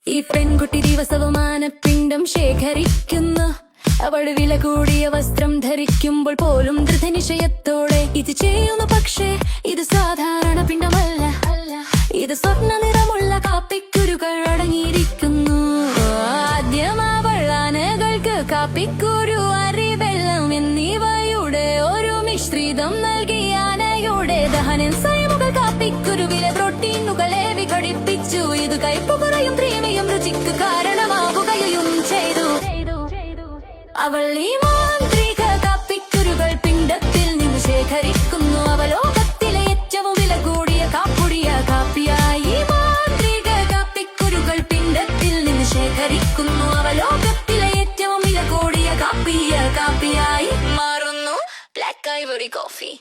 ഈ പെൺകുട്ടി ദിവസവുമാന പിണ്ടം ശേഖരിക്കുന്നു. അവൾ വില കൂടിയ വസ്ത്രം ധരിക്കുമ്പോൾ പോലും ദൃഢനിശ്ചയത്തോടെ ഇത് ചെയ്യുന്നു. പക്ഷേ ഇത് സാധാരണ പിണ്ടമല്ല, ഇത് സ്വർണ്ണ നിറമുള്ള കാപ്പിക്കുരുകൾ അടങ്ങിയിരിക്കുന്നു. ആദ്യം അവൾ ആനകൾക്ക് കാപ്പിക്കുരു, അരിവെള്ളം എന്നിവയുടെ ഒരു മിശ്രിതം നൽകി ആനയുടെ ദഹനേന്ദ്രിയങ്ങൾ കാപ്പിക്കുരുവിലെ പ്രോട്ടീനുകളെ വിഘടിപ്പിച്ചു. ഇത് കയ്പ് കുറയും പ്രീമിയം രുചിക്ക് കാരണമാവുകയും ചെയ്തു. അവൾ ഈ മാന്ത്രിക കാപ്പിക്കുരുകൾ പിണ്ടത്തിൽ നിന്ന് ശേഖരിക്കുന്നു. അവ ലോകത്തിലെ ഏറ്റവും വില കൂടിയ കാപ്പുടിയ കാപ്പിയായി. മാന്ത്രിക കാപ്പിക്കുരുകൾ പിണ്ടത്തിൽ നിന്ന് ശേഖരിക്കുന്നു. അവ ലോകത്തിലെ ഏറ്റവും വില കൂടിയ കാപ്പിയായി മാറുന്നു. Black Ivory coffee.